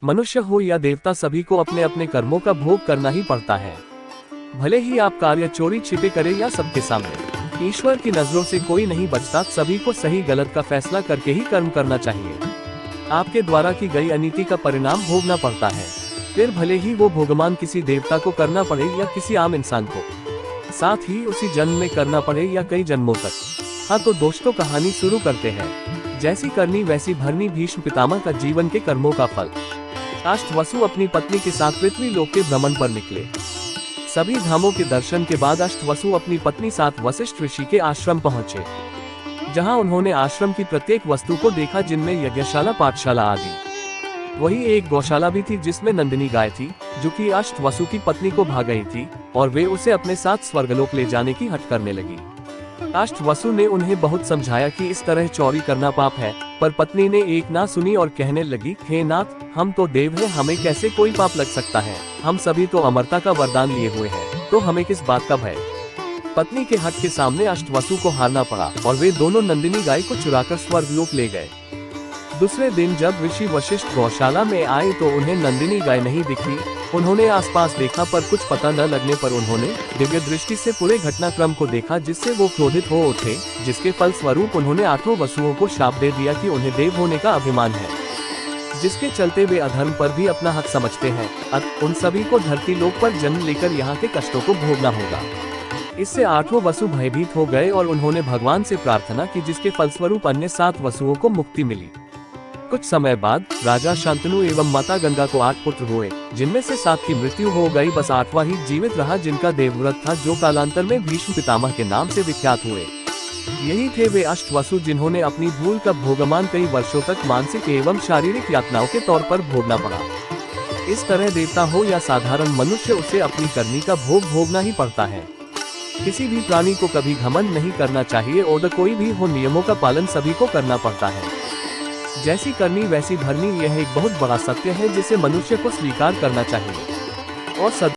मनुष्य हो या देवता, सभी को अपने अपने कर्मों का भोग करना ही पड़ता है। भले ही आप कार्य चोरी छिपे करें या सबके सामने। ईश्वर की नजरों से कोई नहीं बचता, सभी को सही गलत का फैसला करके ही कर्म करना चाहिए। आपके द्वारा की गई अनीति का परिणाम भोगना पड़ता है, फिर भले ही वो भोगमान किसी देवता को करना पड़े या किसी आम इंसान को, साथ ही उसी जन्म में करना पड़े या कई जन्मों तक। हाँ तो दोस्तों, कहानी शुरू करते हैं। जैसी करनी वैसी भरनी, भीष्म पितामह का जीवन के कर्मों का फल। अष्टवसु अपनी पत्नी के साथ पृथ्वी लोक के भ्रमण पर निकले। सभी धामों के दर्शन के बाद अष्टवसु अपनी पत्नी साथ वशिष्ठ ऋषि के आश्रम पहुंचे, जहां उन्होंने आश्रम की प्रत्येक वस्तु को देखा, जिनमें यज्ञशाला, पाठशाला आदि। वही एक गौशाला भी थी जिसमें नंदिनी गाय थी, जो कि अष्टवसु की पत्नी को भा गई थी और वे उसे अपने साथ स्वर्गलोक ले जाने की हठ करने लगी। अष्टवसु ने उन्हें बहुत समझाया कि इस तरह चोरी करना पाप है, पर पत्नी ने एक ना सुनी और कहने लगी, हे नाथ, हम तो देव हैं, हमें कैसे कोई पाप लग सकता है? हम सभी तो अमरता का वरदान लिए हुए हैं, तो हमें किस बात का भय? पत्नी के हट के सामने अष्टवसु को हारना पड़ा और वे दोनों नंदिनी गाय को चुराकर स्वर्गलोक ले गए। दूसरे दिन जब ऋषि वशिष्ठ गौशाला में आए तो उन्हें नंदिनी गाय नहीं दिखी। उन्होंने आसपास देखा, पर कुछ पता न लगने पर उन्होंने दिव्य दृष्टि से पूरे घटनाक्रम को देखा, जिससे वो क्रोधित हो उठे, जिसके फल स्वरूप उन्होंने 8 वसुओं को शाप दे दिया कि उन्हें देव होने का अभिमान है, जिसके चलते वे अधर्म पर भी अपना हक समझते हैं। उन सभी को धरती लोक पर जन्म लेकर यहाँ के कष्टों को भोगना होगा। इससे 8 वसु भयभीत हो गए और उन्होंने भगवान से प्रार्थना की, जिसके फलस्वरूप अन्य 7 वसुओं को मुक्ति मिली। कुछ समय बाद राजा शांतनु एवं माता गंगा को 8 पुत्र हुए, जिनमें से 7 की मृत्यु हो गई, बस 8वां ही जीवित रहा, जिनका देवव्रत था, जो कालांतर में भीष्म पितामह के नाम से विख्यात हुए। यही थे वे अष्टवसु जिन्होंने अपनी भूल का भोगमान कई वर्षों तक मानसिक एवं शारीरिक यातनाओं के तौर पर भोगना पड़ा। इस तरह देवता हो या साधारण मनुष्य, उसे अपनी करनी का भोग भोगना ही पड़ता है। किसी भी प्राणी को कभी घमंड नहीं करना चाहिए और कोई भी हो, नियमों का पालन सभी को करना पड़ता है। जैसी करनी वैसी भरनी, यह एक बहुत बड़ा सत्य है जिसे मनुष्य को स्वीकार करना चाहिए और